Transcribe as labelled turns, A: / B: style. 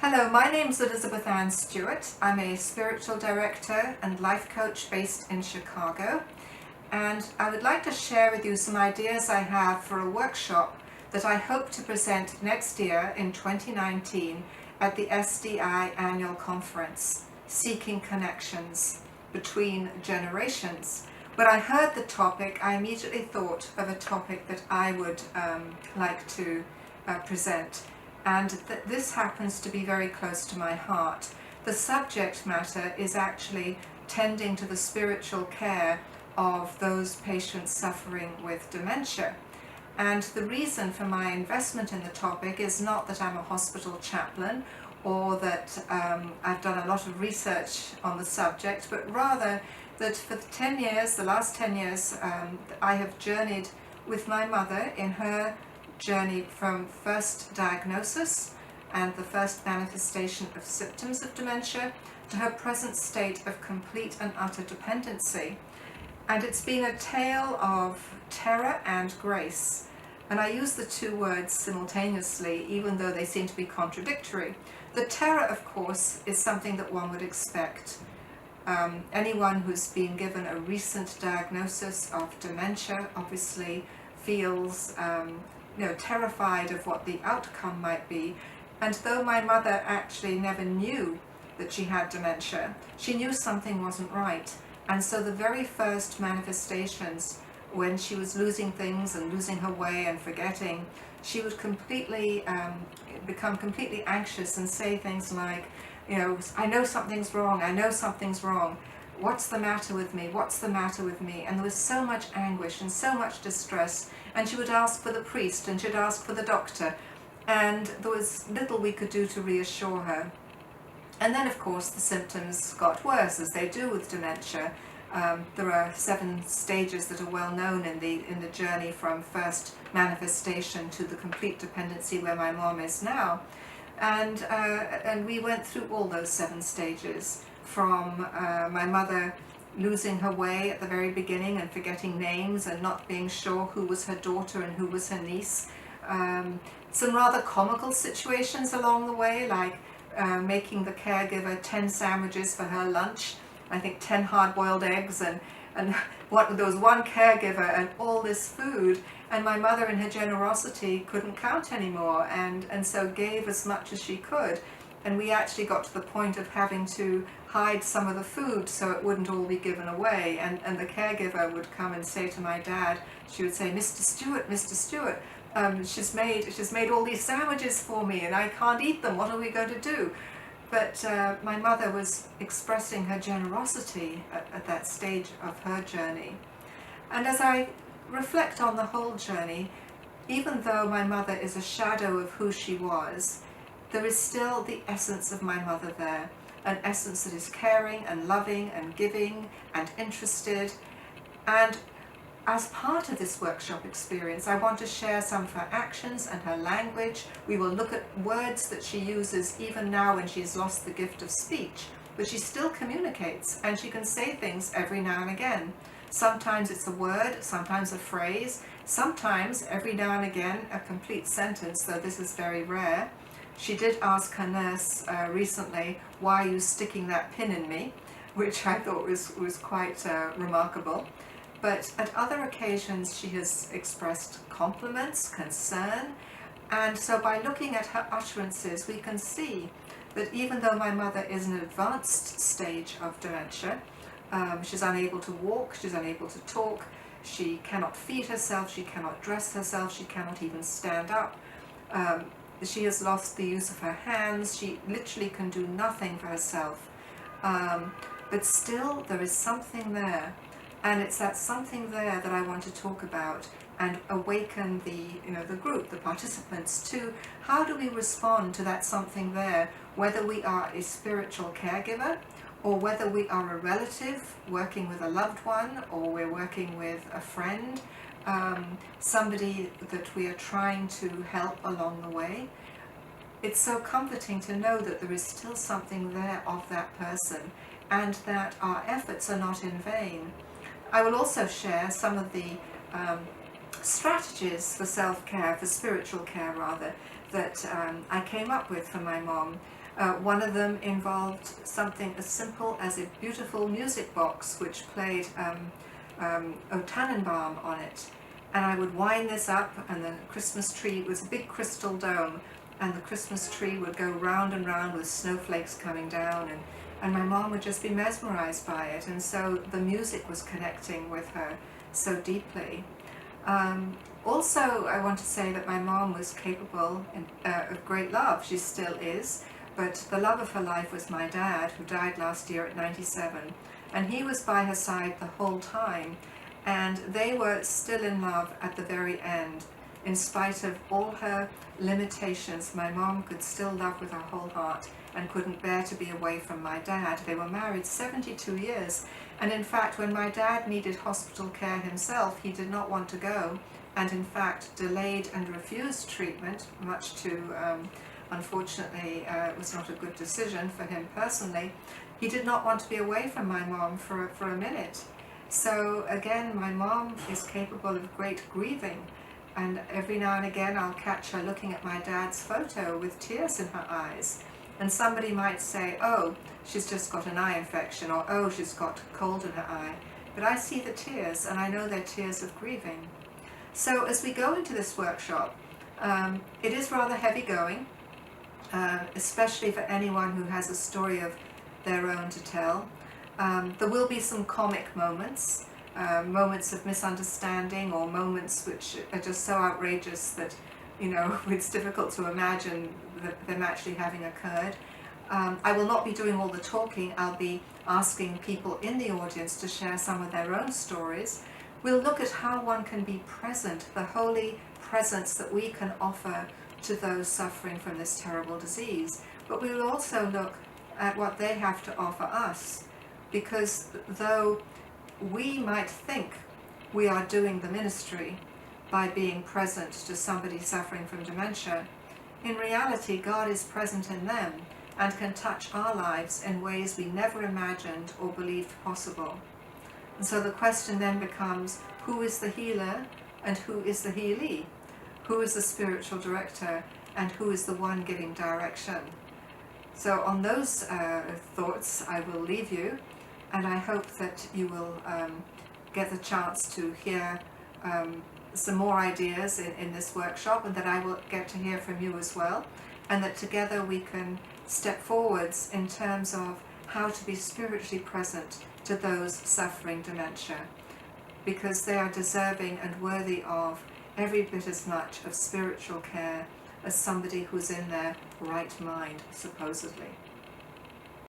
A: Hello, my name's Elizabeth Ann Stewart. I'm a spiritual director and life coach based in Chicago, and I would like to share with you some ideas I have for a workshop that I hope to present next year in 2019 at the SDI annual conference, Seeking Connections Between Generations. When I heard the topic, I immediately thought of a topic that I would like to present. And this happens to be very close to my heart. The subject matter is actually tending to the spiritual care of those patients suffering with dementia. And the reason for my investment in the topic is not that I'm a hospital chaplain or that I've done a lot of research on the subject, but rather that for the last 10 years, I have journeyed with my mother in her journey from first diagnosis and the first manifestation of symptoms of dementia to her present state of complete and utter dependency. And it's been a tale of terror and grace. And I use the two words simultaneously, even though they seem to be contradictory. The terror, of course, is something that one would expect. Anyone who's been given a recent diagnosis of dementia obviously feels terrified of what the outcome might be. And though my mother actually never knew that she had dementia, she knew something wasn't right. And so the very first manifestations, when she was losing things and losing her way and forgetting, she would become completely anxious and say things like, I know something's wrong, I know something's wrong. What's the matter with me? What's the matter with me? And there was so much anguish and so much distress. And she would ask for the priest and she'd ask for the doctor. And there was little we could do to reassure her. And then, of course, the symptoms got worse, as they do with dementia. There are 7 stages that are well known in the journey from first manifestation to the complete dependency where my mom is now. And we went through all those 7 stages, from my mother losing her way at the very beginning and forgetting names and not being sure who was her daughter and who was her niece. Some rather comical situations along the way, like making the caregiver 10 sandwiches for her lunch, I think 10 hard-boiled eggs, and there was one caregiver and all this food, and my mother in her generosity couldn't count anymore, and so gave as much as she could. And we actually got to the point of having to hide some of the food so it wouldn't all be given away. And the caregiver would come and say to my dad, she would say, Mr. Stewart, she's made all these sandwiches for me and I can't eat them. What are we going to do? But my mother was expressing her generosity at that stage of her journey. And as I reflect on the whole journey, even though my mother is a shadow of who she was, there is still the essence of my mother there, an essence that is caring and loving and giving and interested. And as part of this workshop experience, I want to share some of her actions and her language. We will look at words that she uses even now when she's lost the gift of speech, but she still communicates and she can say things every now and again. Sometimes it's a word, sometimes a phrase, sometimes every now and again a complete sentence, though this is very rare. She did ask her nurse recently, why are you sticking that pin in me? Which I thought was quite remarkable. But at other occasions she has expressed compliments, concern, and so by looking at her utterances we can see that even though my mother is in an advanced stage of dementia, she's unable to walk, she's unable to talk, she cannot feed herself, she cannot dress herself, she cannot even stand up. She has lost the use of her hands, she literally can do nothing for herself. But still there is something there. And it's that something there that I want to talk about and awaken the group, the participants, to how do we respond to that something there, whether we are a spiritual caregiver or whether we are a relative working with a loved one or we're working with a friend, somebody that we are trying to help along the way. It's so comforting to know that there is still something there of that person and that our efforts are not in vain. I will also share some of the strategies for self-care, for spiritual care rather, that I came up with for my mom. One of them involved something as simple as a beautiful music box which played O Tannenbaum on it. And I would wind this up, and the Christmas tree was a big crystal dome, and the Christmas tree would go round and round with snowflakes coming down, and my mom would just be mesmerized by it, and so the music was connecting with her so deeply. Also, I want to say that my mom was capable of great love. She still is, but the love of her life was my dad, who died last year at 97, and he was by her side the whole time, and they were still in love at the very end. In spite of all her limitations, my mom could still love with her whole heart and couldn't bear to be away from my dad. They were married 72 years, and in fact, when my dad needed hospital care himself, he did not want to go, and in fact delayed and refused treatment, much to, unfortunately, it was not a good decision for him personally. He did not want to be away from my mom for a minute. So again, my mom is capable of great grieving, and every now and again I'll catch her looking at my dad's photo with tears in her eyes. And somebody might say, oh, she's just got an eye infection, or oh, she's got a cold in her eye. But I see the tears, and I know they're tears of grieving. So as we go into this workshop, it is rather heavy going, especially for anyone who has a story of their own to tell. There will be some comic moments, moments of misunderstanding, or moments which are just so outrageous that, you know, it's difficult to imagine them actually having occurred. I will not be doing all the talking. I'll be asking people in the audience to share some of their own stories. We'll look at how one can be present, the holy presence that we can offer to those suffering from this terrible disease. But we will also look at what they have to offer us, because though we might think we are doing the ministry by being present to somebody suffering from dementia, in reality God is present in them and can touch our lives in ways we never imagined or believed possible. And so the question then becomes, who is the healer and who is the healee? Who is the spiritual director and who is the one giving direction? So on those thoughts I will leave you, and I hope that you will get the chance to hear some more ideas in this workshop, and that I will get to hear from you as well, and that together we can step forwards in terms of how to be spiritually present to those suffering dementia, because they are deserving and worthy of every bit as much of spiritual care as somebody who's in their right mind, supposedly.